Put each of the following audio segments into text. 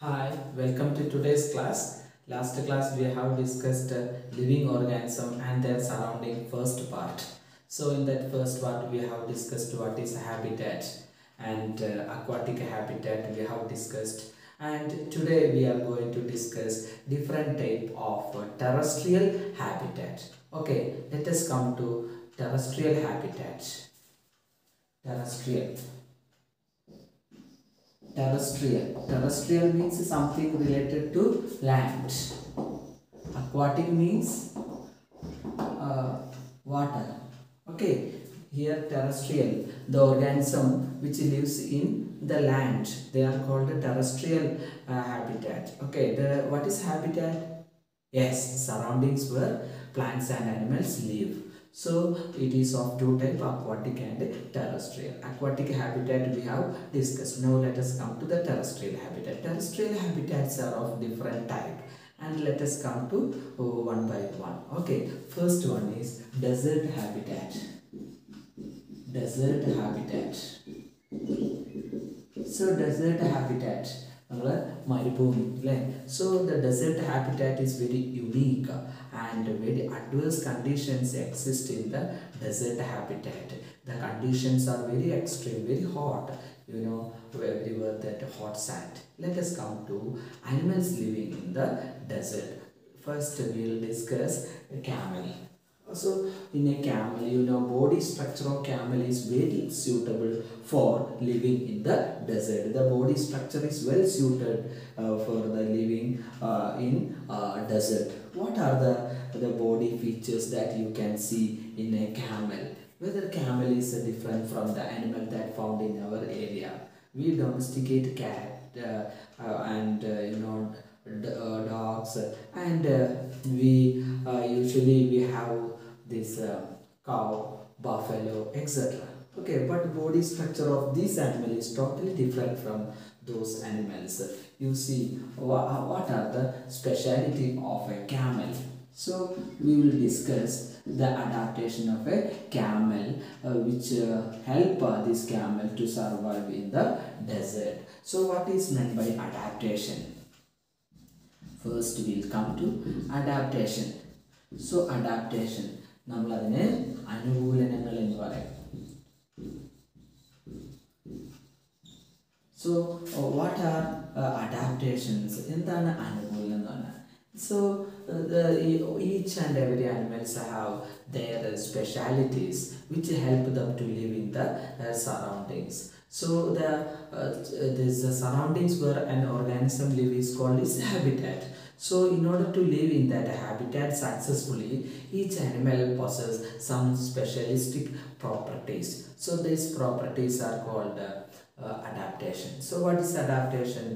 Hi, welcome to today's class. Last class we have discussed living organism and their surrounding first part. So in that first part we have discussed what is habitat and aquatic habitat we have discussed, and today we are going to discuss different type of terrestrial habitat. Okay, let us come to terrestrial habitat. Terrestrial. Terrestrial means something related to land. Aquatic means water. Okay, here terrestrial, the organism which lives in the land, they are called terrestrial habitat. Okay, what is habitat? Yes, surroundings where plants and animals live. So it is of two types, aquatic and terrestrial. Aquatic habitat we have discussed. Now let us come to the terrestrial habitat. Terrestrial habitats are of different type, and let us come to one by one. Okay, first one is desert habitat. Desert habitat. So desert habitat, so the desert habitat is very unique and very adverse conditions exist in the desert habitat. The conditions are very extreme, very hot, everywhere that hot sand. Let us come to animals living in the desert. First we will discuss camel. So in a camel, body structure of camel is very suitable for living in the desert. The body structure is well suited for the living in desert. What are the body features that you can see in a camel? Whether camel is different from the animal that found in our area. We domesticate cat and dogs, and we usually we have this cow, buffalo, etc. Okay, but body structure of this animal is totally different from those animals. You see, what are the speciality of a camel? So we will discuss the adaptation of a camel, which help this camel to survive in the desert. So what is meant by adaptation? First we will come to adaptation. So adaptation, നമ്മൾ അതിനെ അനുകൂലനങ്ങൾ എന്ന് പറയും. So what are adaptations? എന്താണ് അനുകൂലനം എന്ന് പറഞ്ഞാൽ? So each and every animals have their specialities which help them to live in the surroundings. So the surroundings where an organism live is called its habitat. So in order to live in that habitat successfully, each animal possesses some specialistic properties. So these properties are called adaptation. So what is adaptation?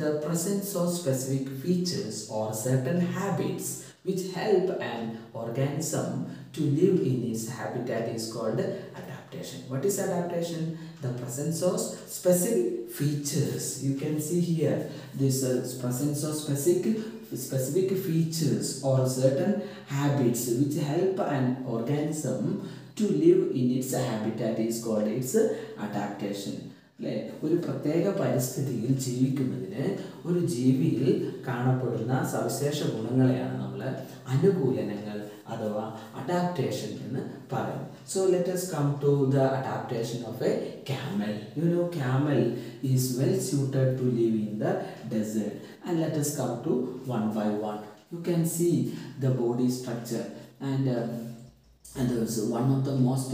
The presence of specific features or certain habits which help an organism to live in its habitat is called adaptation. What is adaptation? The presence of specific features. You can see here this presence of specific features or certain habits which help an organism to live in its habitat is called its adaptation. ഒരു പ്രത്യേക പരിസ്ഥിതിയിൽ ജീവിക്കുന്നതിന് ഒരു ജീവിയിൽ കാണപ്പെടുന്ന സവിശേഷ ഗുണങ്ങളെയാണ് നമ്മൾ അനുകൂലനങ്ങൾ അഥവാ adaptation എന്ന് പറയും. So let us come to the adaptation of a camel. Camel is well suited to live in the desert, and let us come to one by one. You can see the body structure, and there's one of the most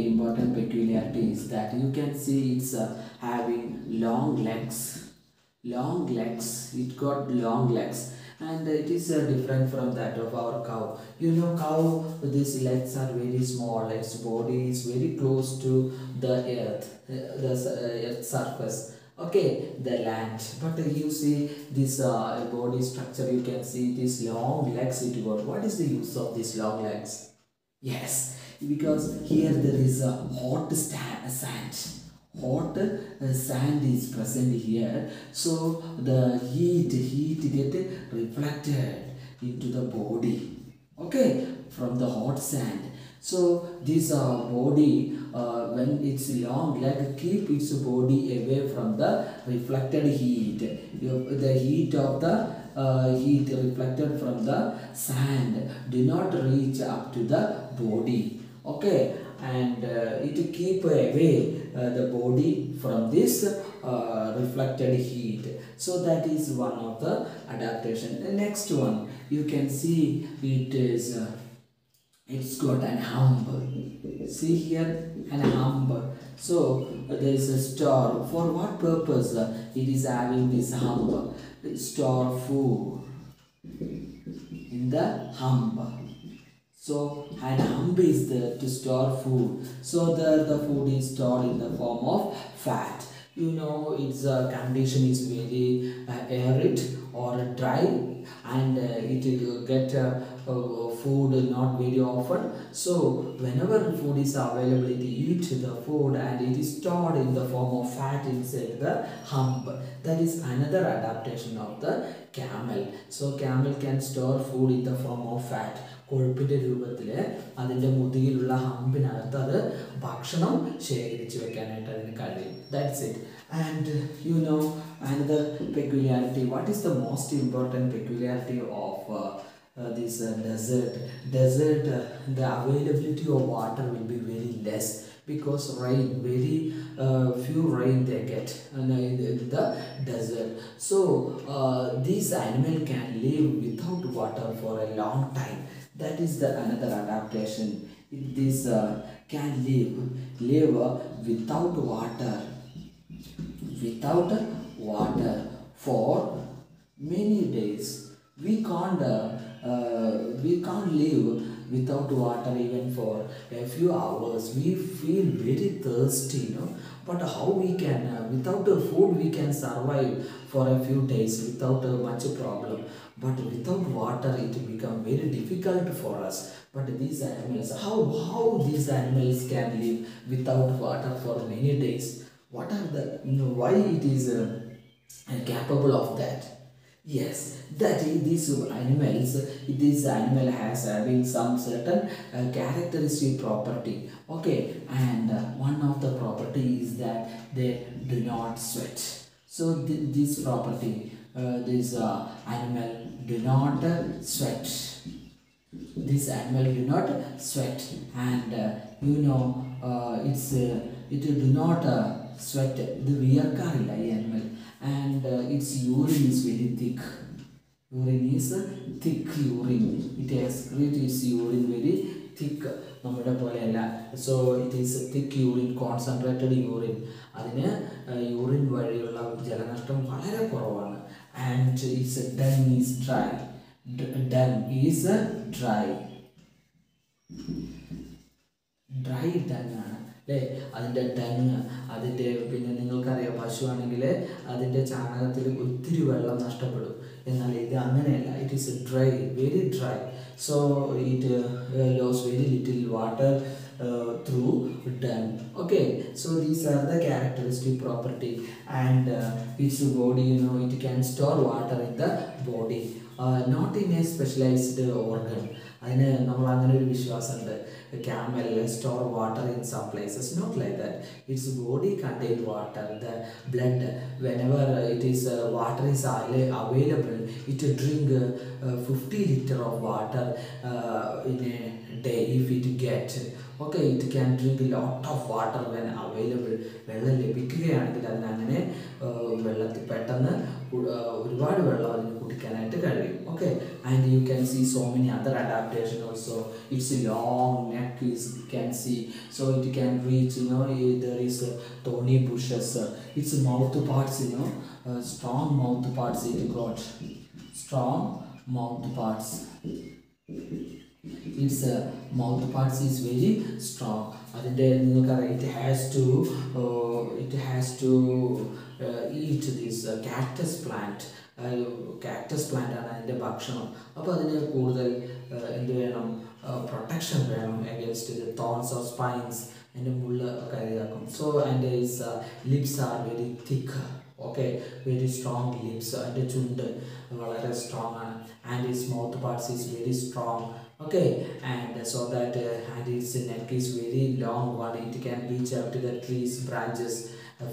important peculiarity is that you can see it's having long legs. It got long legs, and it is different from that of our cow. Cow, these legs are very small. Its body is very close to the earth, the earth surface. Okay, the land. But you see this body structure, you can see these long legs it got. What is the use of these long legs? Yes, because here there is a hot sand. Hot sand is present here, so the heat get reflected into the body, okay, from the hot sand. So this body, when it's long leg, keep its body away from the reflected heat. The heat of the heat reflected from the sand do not reach up to the body. Okay, and it keep away the body from this reflected heat. So that is one of the adaptation. The next one you can see, it is it's got an hump. See here, an hump. So there is a store. For what purpose it is having this hump? Store food in the hump. So an hump is there to store food. So the food is stored in the form of fat. You know, its condition is very arid or dry, and it get food not very often. So whenever food is available, it eat the food and it is stored in the form of fat inside the hump. That is another adaptation of the camel. So camel can store food in the form of fat. കൊഴുപ്പിൻ്റെ രൂപത്തിൽ അതിൻ്റെ മുതുകിലുള്ള ഹമ്പിനകത്ത് അത് ഭക്ഷണം ശേഖരിച്ച് വെക്കാനായിട്ട് അതിന് കഴിയും. That's it. And you know, another peculiarity, what is the most important peculiarity of this desert? The availability of water will be very less, because rain, very few rain they get in the desert. So these animal can live without water for a long time. That is the another adaptation. This can live without water for many days. We can't live without water even for a few hours. We feel very thirsty, but how we can without food we can survive for a few days without much problem, but without water it become very difficult for us. But these animals, how these animals can live without water for many days? What are the, why it is capable of that? Yes, that is, these animals, this animal has having some certain characteristic property. Okay, and one of the property is that they do not sweat. So this property, this animal do not sweat. This animal do not sweat, and it do not sweat. The viyarkarilla animal, and its urine is very thick. Urine is thick urine. It excretes its urine very thick. നമ്മുടെ പോലെയല്ല. So it is thick urine, concentrated urine. അതിന് urine വഴിയുള്ള ജലനഷ്ടം വളരെ കുറവാണ്. And it's dung is dry. Dung is dry dung ആണ് അല്ലേ അതിൻ്റെ dung. അതിൻ്റെ പിന്നെ നിങ്ങൾക്കറിയാം, പശുവാണെങ്കിൽ അതിൻ്റെ ചാണകത്തിൽ ഒത്തിരി വെള്ളം നഷ്ടപ്പെടും. എന്നാൽ ഇത് അങ്ങനെയല്ല. It is dry, very dry. So it lost very little water through dung. Okay, so these are the characteristic property, and its body, it can store water in the body, not in a specialized organ. അതിന് നമ്മൾ അങ്ങനെ ഒരു വിശ്വാസമുണ്ട്, camel store water in some places. Not like that. Its body contain water. The blood, whenever it is water is available, it drink 50 liter of water in a day if it get. Okay, it can drink a lot of water when available. വെള്ളം ലഭിക്കുകയാണെങ്കിൽ അതിനങ്ങനെ വെള്ളത്തിൽ പെട്ടെന്ന് ഒരുപാട് വെള്ളം അതിന് കുടിക്കാനായിട്ട് കഴിയും. Okay, and you can see so many other adaptation also. Its long neck is can see, so it can reach, there is thorny bushes. Its mouth parts, strong mouth parts. It got strong mouth parts. Its mouth parts is very strong. അതിൻ്റെ നിങ്ങൾക്കറിയാം, it has to eat this cactus plant. Cactus plant ആണ് അതിൻ്റെ ഭക്ഷണം. അപ്പോൾ അതിന് കൂടുതൽ എന്ത് വേണം, പ്രൊട്ടക്ഷൻ വേണം against the thorns or spines. അതിൻ്റെ മുള്ള് ഒക്കെ ഇതാക്കും. So and his lips are very thick. Okay, very strong lips. അതിൻ്റെ ചുണ്ട് വളരെ സ്ട്രോങ് ആണ്. And his mouth parts is very strong. Okay, and so that and its neck is very long one, it can reach up to the trees branches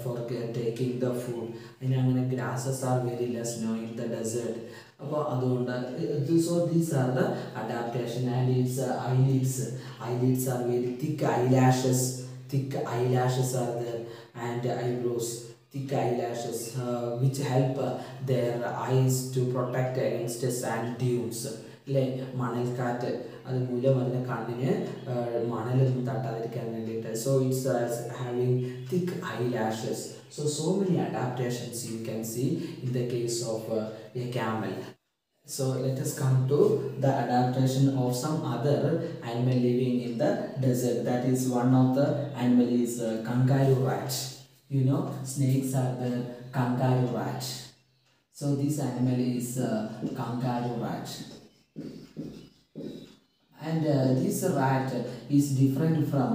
for taking the food. And അങ്ങനെ grasses are very less known in the desert. അപ്പോൾ അതുകൊണ്ട് so these are the adaptation. And its eyelids are very thick eyelashes are there, and eyebrows, thick eyelashes, which help their eyes to protect against sand dunes. അല്ലേ, മണൽക്കാറ്റ് അത് മൂലം അതിൻ്റെ കണ്ണിന് മണലൊന്നും തട്ടാതിരിക്കാൻ വേണ്ടിയിട്ട്. So it's having thick I lashes. So many adaptations you can see in the case of a camel. So let us come to the adaptation of some other animal living in the desert. That is, one of the animal is kangaroo rat. You know, snakes are the kangaroo rat. So this animal is kangaroo rat. And this rat is different from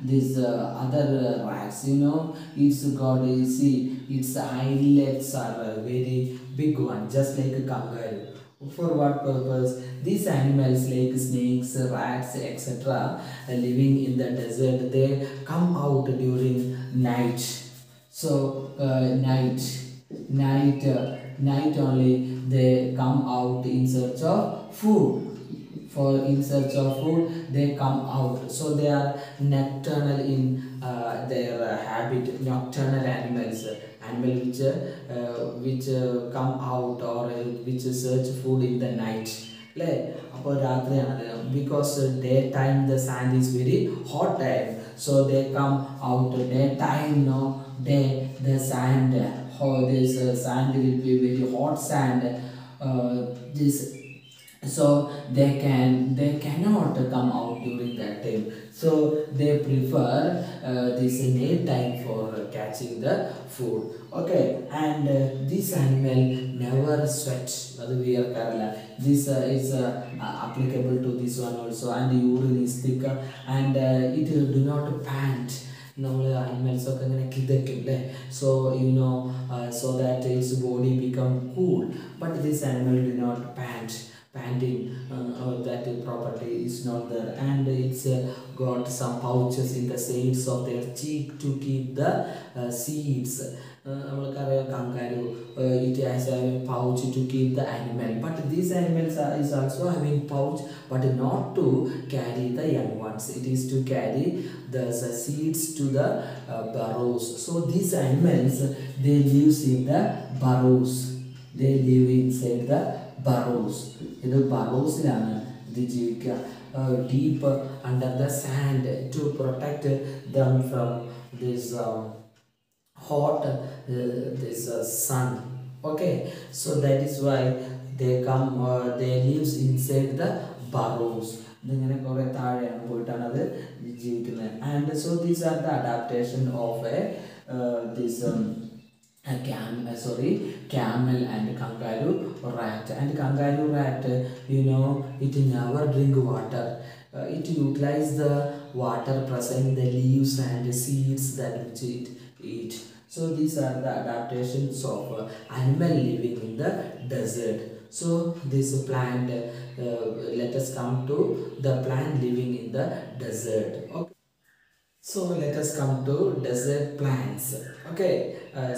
this other rats. You know, it's got, you see, its eyelets are very big one, just like a kangaroo. For what purpose? These animals like snakes, rats, etc., living in the desert, they come out during night. So night only they come out in search of food. In search of food they come out. So they are nocturnal in their habit. Nocturnal animals, which come out or which search food in the night. Because daytime the sand is very hot time, so they come out daytime. No, the sand, this sand will be very hot sand. This So they cannot come out during that time. So they prefer this night time for catching the food. Okay, and this animal never sweat. This is applicable to this one also. And the urine is thicker, and it do not pant. നമ്മൾ അനിമൽസൊക്കെ ഇങ്ങനെ കിതയ്ക്കും അല്ലേ. So so that its body become cool. But this animal do not panting, that property is not there. And it's got some pouches in the sides of their cheek to keep the seeds. Kangaroo, it has a pouch to keep the animal, but these animals is also having pouch, but not to carry the young ones. It is to carry the seeds to the burrows. So these animals, they live in the burrows. They live inside the burrows. ഇത് ബറോസിലാണ് ഇത് ജീവിക്കുക, deep under the sand, to protect them from this hot sun. Okay, so that is why they lives inside the burrows. ഇതിങ്ങനെ കുറേ താഴെയാണ് പോയിട്ടാണ് അത് ജീവിക്കുന്നത്. And so these are the adaptation of camel and kangaroo rat. And kangaroo rat, it never drink water. It utilize the water present in the leaves and seeds that which it eat. So these are the adaptations of animal living in the desert. So this plant, let us come to the plant living in the desert. Okay. So let us come to desert plants. Okay,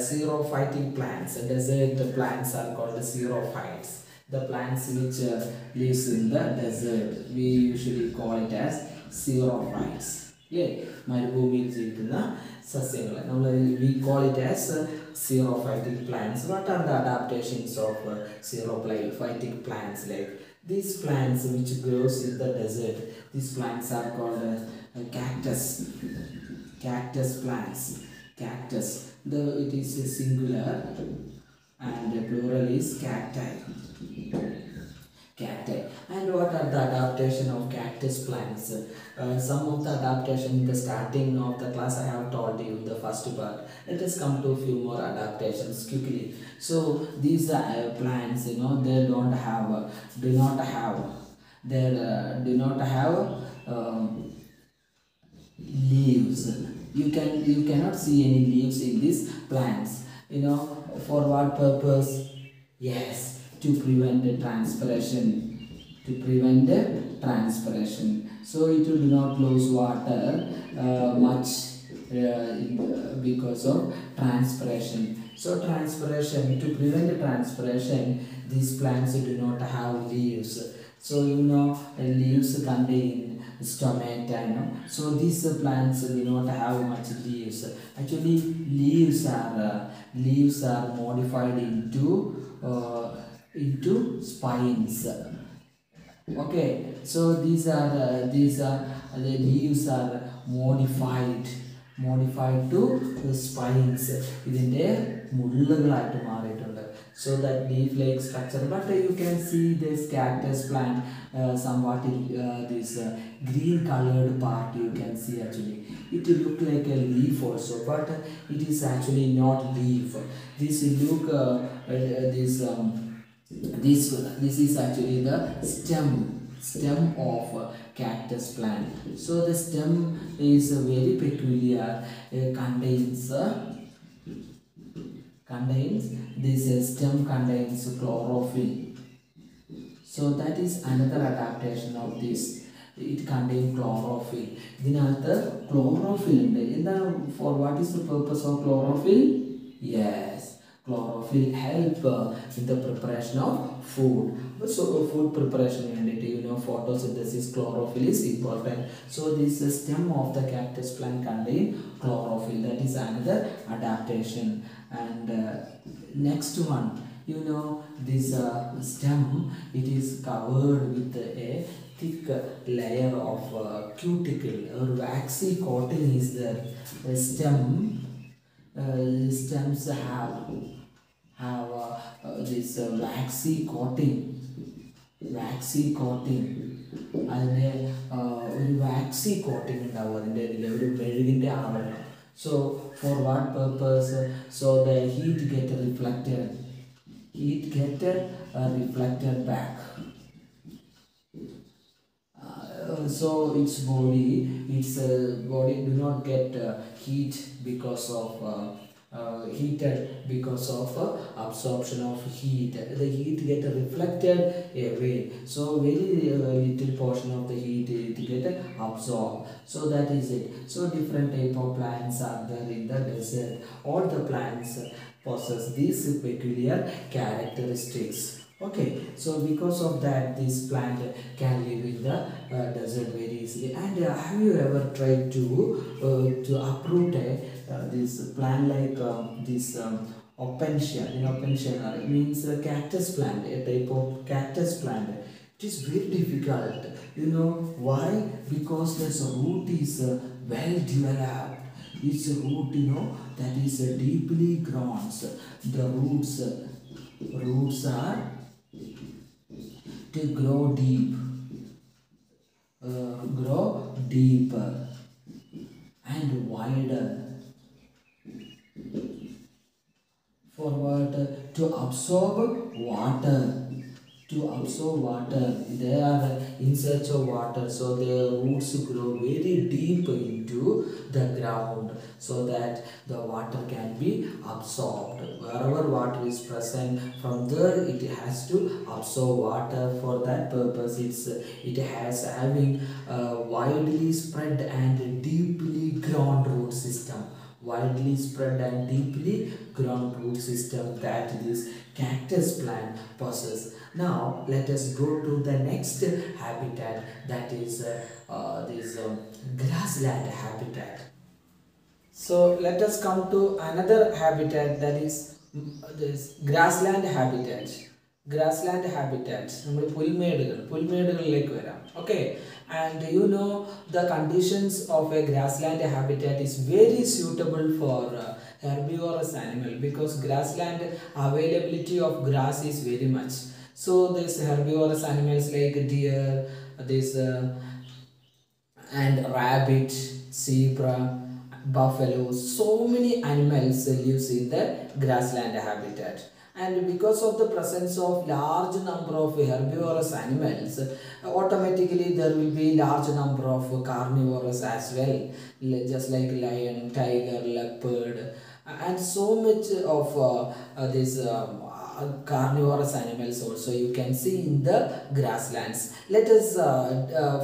xerophytic plants. Desert plants are called xerophytes. The plants which lives in the desert, we usually call it as xerophytes. Yeah, മരുഭൂമിയിൽ ജീവിക്കുന്ന സസ്യങ്ങൾ we call it as xerophytic plants. What are the adaptations of xerophytic plants? Like these plants which grows in the desert, these plants are called cactus plants. Cactus, it is singular and plural is cacti. And what are the adaptation of cactus plants? Some of the adaptation in the starting of the class I have told you in the first part. Let us come to a few more adaptations quickly. So these plants, they do not have leaves. You cannot see any leaves in these plants. For what purpose? Yes, to prevent the transpiration. to prevent transpiration. So it will not lose water much because of transpiration. So transpiration, to prevent the transpiration, these plants do not have leaves. So leaves contain stomata, so these plants do not have much leaves. Actually, leaves are modified into spines. Okay, so these are the leaves are modified to spines. ഇതിൻ്റെ മുള്ളുകളായിട്ട് മാറിയിട്ടുണ്ട്. So that leaf like structure, but you can see this cactus plant somewhat this green colored part you can see. Actually it look like a leaf also, but it is actually not leaf. This look this is actually the stem of cactus plant. So the stem is very peculiar, contains this stem contains chlorophyll. So that is another adaptation of this. It contains chlorophyll. ഇതിനകത്ത് chlorophyll ഉണ്ട്. എന്താണ്, for what is the purpose of chlorophyll? Yes, chlorophyll help in the preparation of food. So food preparation വേണ്ടിയിട്ട് photosynthesis, chlorophyll is important. So this stem of the cactus plant contain chlorophyll. That is another adaptation. And next one, this stem, it is covered with a thick layer of cuticle or waxy coating is there. The stems have this waxy coating. അതിൻ്റെ ഒരു waxy coating ഉണ്ടാവും അതിൻ്റെ ഇതിൽ, ഒരു മെഴുകിൻ്റെ ആവരണം. So for what purpose? So the heat get reflected back. So its body do not get heat because of heated because of absorption of heat. The heat get reflected away. So very little portion of the heat it get absorbed. So that is it. So different type of plants are there in the desert. All the plants possess these peculiar characteristics. Okay, so because of that, this plant can live in the desert very easily. And have you ever tried to uproot this plant like this opentia? Opentia means a cactus plant, a type of cactus plant. It is very difficult. Why? Because this root is well developed. Its root, that is deeply grown. The roots are to grow deeper and wider. Forward to absorb water. They are in search of water, so their roots grow very deep into the ground so that the water can be absorbed. Wherever water is present, from there it has to absorb water. For that purpose, it has having widely spread and deeply grown root system. That this cactus plant possesses. Now let us go to the next habitat, that is this grassland habitat. So let us come to another habitat, that is this grassland habitat. നമ്മൾ പുൽമേടുകളിലേക്ക് വരാം. Okay, and the conditions of a grassland habitat is very suitable for herbivorous animal, because grassland availability of grass is very much. So this herbivorous animals like deer, this and rabbit, zebra, buffalo, so many animals lives in the grassland habitat. And because of the presence of large number of herbivorous animals, automatically there will be large number of carnivorous as well, just like lion, tiger, leopard, and so much of this carnivorous animals also you can see in the grasslands. Let us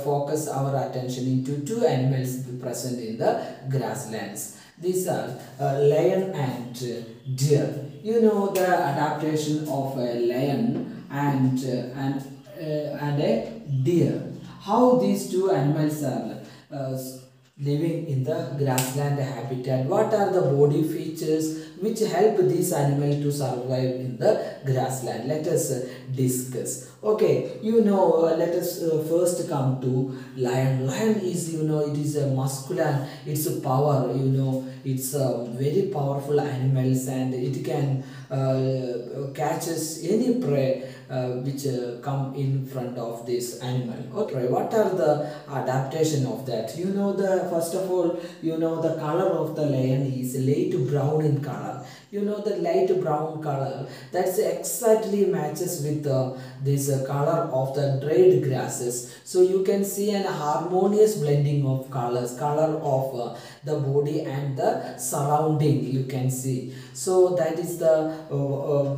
focus our attention into two animals present in the grasslands. These are lion and deer. You know the adaptation of a lion and a deer. How these two animals are living in the grassland habitat. What are the body features which help this animal to survive in the grassland? Let us discuss. Okay, let us first come to lion. Lion is, it is a muscular, it's a power, it's a very powerful animals, and it can catches any prey which come in front of this animal. Okay, what are the adaptation of that? The first of all, the color of the lion is light brown in color. The light brown color that's exactly matches with this color of the dried grasses. So you can see an harmonious blending of colors, color of the body and the surrounding you can see. So that is the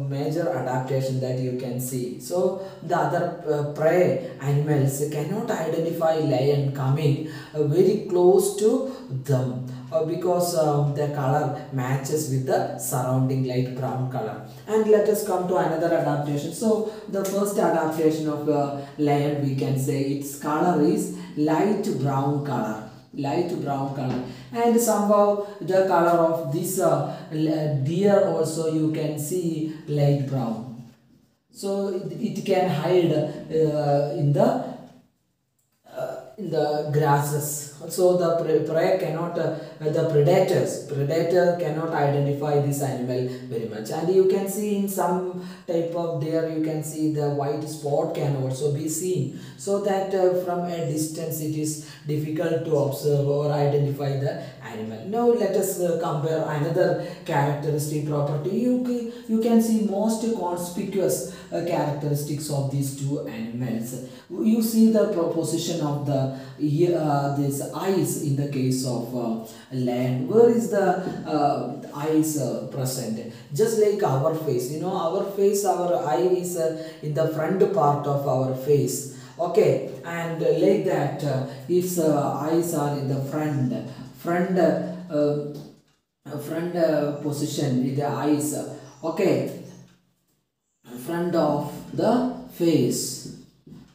major adaptation that you can see. So the other prey animals cannot identify lion coming very close to them because the color matches with the surrounding light brown color. And let us come to another adaptation. So the first adaptation of lion, we can say its color is light brown color. And somehow the color of this deer also you can see light brown. So it can hide in the grasses. So the prey cannot, the predator cannot identify this animal very much. And you can see in some type of deer, you can see the white spot can also be seen. So that from a distance it is difficult to observe or identify the animal. Now let us compare another characteristic property. You can see most conspicuous characteristics of these two animals. You see the position of the this eyes in the case of lion. Where is the eyes present? Just like our face, our face, our eye is in the front part of our face. Okay, and like that, its eyes are in the front position in the eyes. Okay, front of the face.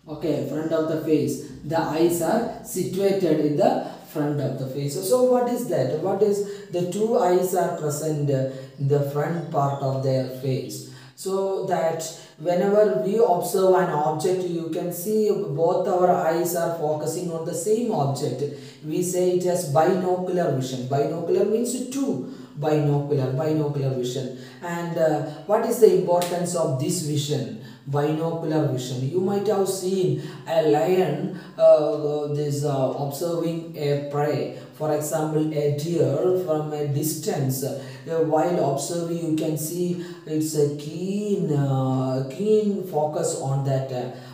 Okay, front of the face. The eyes are situated in the front of the face. So what is that? What is the two eyes are present in the front part of their face? So that whenever we observe an object, you can see both our eyes are focusing on the same object. We say it as binocular vision. Binocular means two. Binocular vision. And what is the importance of this vision? Binocular vision. You might have seen a lion observing a prey. For example, a deer from a distance. While observing, you can see it's a keen focus on that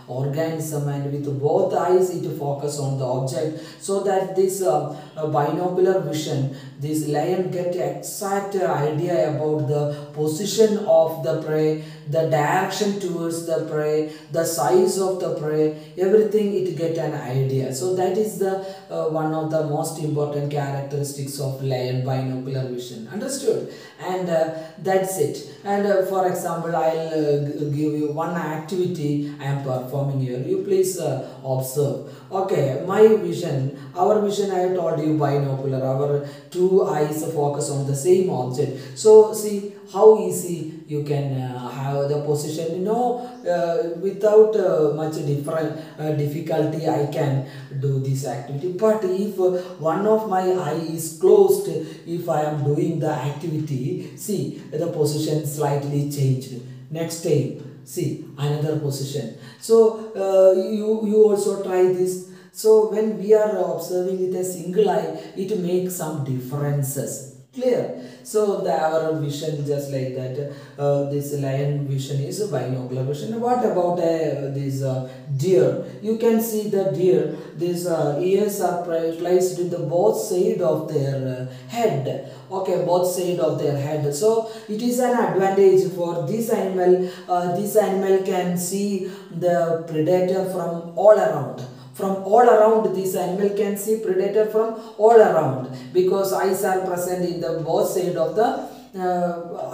organism, and with both eyes it focus on the object, so that this binocular vision, this lion get exact idea about the position of the prey, the direction towards the prey, the size of the prey, everything it get an idea. So that is the one of the most important characteristics of lion, binocular vision. Understood? And that's it. And for example, I'll give you one activity I am performing here. You please observe. Okay, my vision, our vision, I have told you binocular. Our two eyes focus on the same object. So see how easy you can have the position. Without much difficulty, I can do this activity. But if one of my eye is closed, if I am doing the activity, see the position slightly changed. Next time, see another position. So you also try this. So when we are observing with a single eye, it makes some differences. Clear. So our vision just like that. This lion vision is a binocular vision. What about this deer? You can see the deer. These ears are placed in the both side of their head. Okay, both side of their head. So it is an advantage for this animal. This animal can see the predator from all around. From all around, this animal can see predator from all around because eyes are present in the both side of the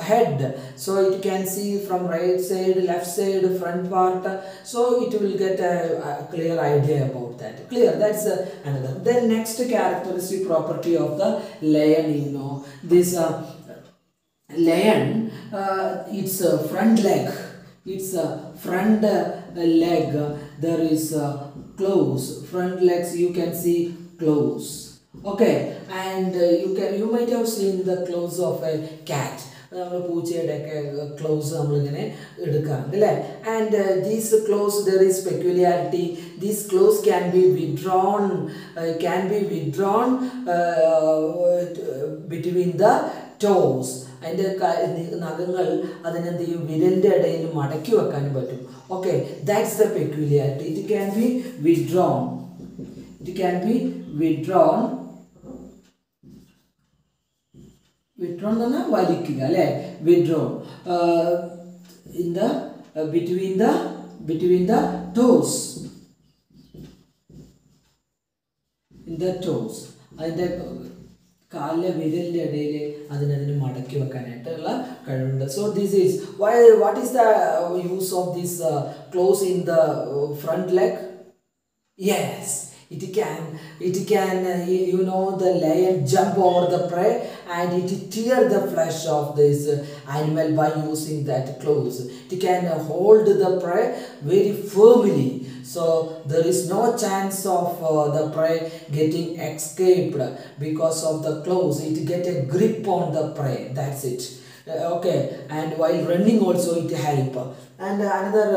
head, so it can see from right side, left side, front part, so it will get a clear idea about that. Clear. That's another. Then next characteristic property of the lion, this lion, its front leg, its front leg, there is claws. Front legs, you can see claws. Okay, and you might have seen the claws of a cat. Claws and these claws, there is peculiarity. These claws can be withdrawn between the toes. And okay, that's the peculiarity. It can be withdrawn. It can be withdrawn. Withdrawn in the between the toes. In the toes. And കാലിലെ വിരലിൻ്റെ ഇടയിൽ അതിനതിന് മടക്കി വെക്കാനായിട്ടുള്ള കഴിവുണ്ട്. So this is why, what is the use of this claws in the front leg? Yes, it can the lion jump over the prey and it tear the flesh of this animal by using that claws. It can hold the prey very firmly. So there is no chance of the prey getting escaped because of the claws. It get a grip on the prey. That's it. Okay, and while running also it help. And another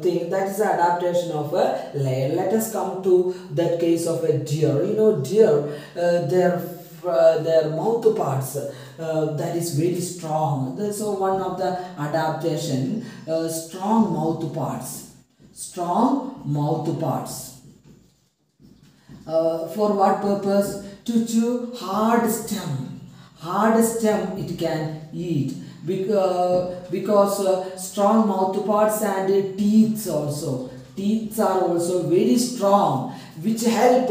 thing, that is the adaptation of a lion. Let us come to that case of a deer. Deer, their mouth parts that is very strong. So one of the adaptation, strong mouth parts. Strong mouth parts. For what purpose? To chew hard stem. Hard stem it can eat because strong mouth parts and teeth also. Teeth are also very strong, which help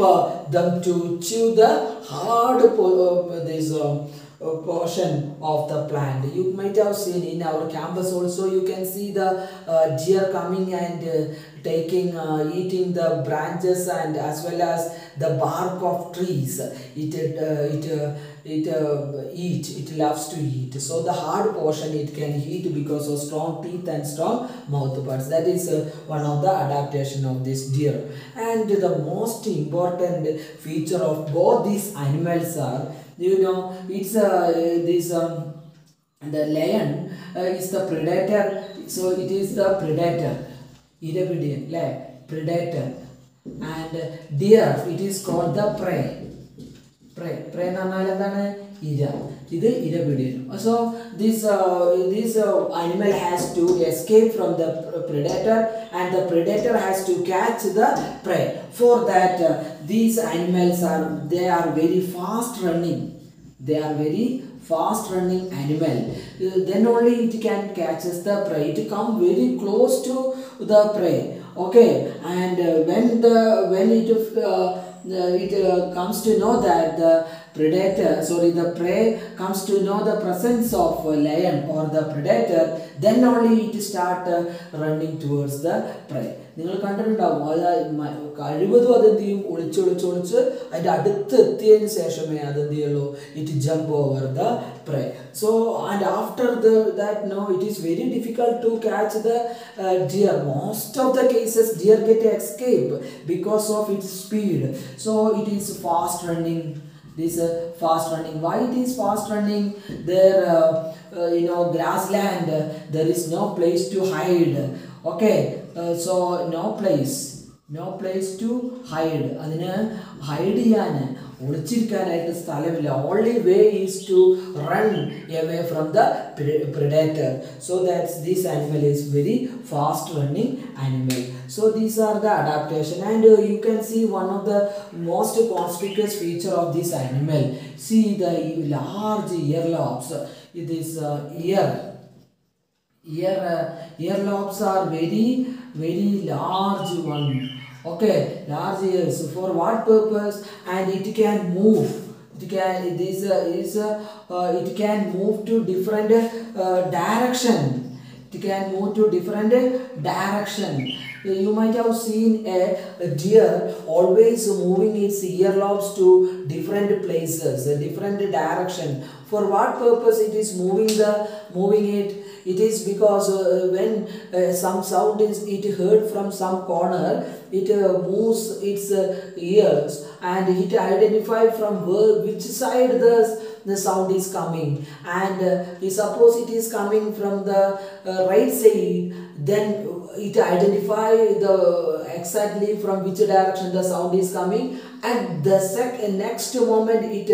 them to chew the hard portion of the plant. You might have seen in our campus also, you can see the deer coming and eating the branches and as well as the bark of trees. It loves to eat. So the hard portion it can eat because of strong teeth and strong mouth parts. That is one of the adaptation of this deer. And the most important feature of both these animals are, it's the lion is the predator. So it is the predator. Predator. And deer, it is called the prey. Prey എന്ന് പറഞ്ഞാൽ എന്താണ്? ഇര. ഇത് ഇരപിടിയൻ. So this animal has to escape from the predator and the predator has to catch the prey. For that these animals are very fast running. They are very fast running animal. Then only it can catches the prey. It come very close to the prey. Okay, and when it comes to know that the prey comes to know the presence of a lion or the predator, then only it start running towards the prey. നിങ്ങൾ കണ്ടിട്ടുണ്ടാവും, കഴിവതും അതെന്ത് ചെയ്യും, ഒളിച്ചൊളിച്ച് അതിൻ്റെ അടുത്ത് എത്തിയതിന് ശേഷമേ അതെന്ത് ചെയ്യുള്ളൂ, it jump over the prey. So and after that it is very difficult to catch the deer. Most of the cases deer get escape because of its speed. So it is fast running. Fast running. Why it is fast running? There grassland, there is no place to hide. Okay, so no place to hide. അതിന് hide ചെയ്യാൻ ഒളിച്ചിരിക്കാനായിട്ട് സ്ഥലമില്ല. Only way is to run away from the predator. So that this animal is very fast running animal. So these are the adaptation, and you can see one of the most conspicuous feature of this animal. See the large earlobes. It is earlobes are very large one. Okay, large ears. For what purpose? And it can move. It can move to different direction. It can move to different direction. You might have seen a deer always moving its earlobes to different places, a different direction. For what purpose it is moving it? It is because when some sound is heard from some corner, it moves its ears and it identify from which side the sound is coming. And suppose it is coming from the right side, then it identify the exactly from which direction the sound is coming, and the next moment it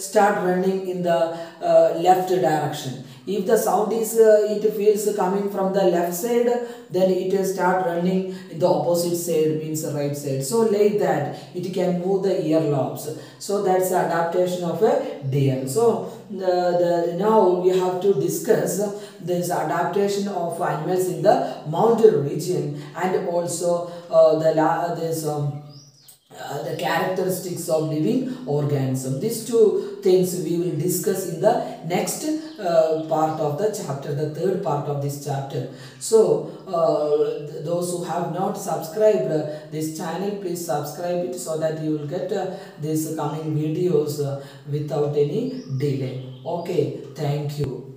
start running in the left direction. If the sound is it feels coming from the left side, then it start running in the opposite side, means the right side. So like that it can move the earlobes. So that's the adaptation of a deer. So now we have to discuss this adaptation of animals in the mountain region, and also the characteristics of living organism. These two things we will discuss in the next part of the chapter, the third part of this chapter. So those who have not subscribed this channel, please subscribe it so that you will get these coming videos without any delay. Okay, thank you.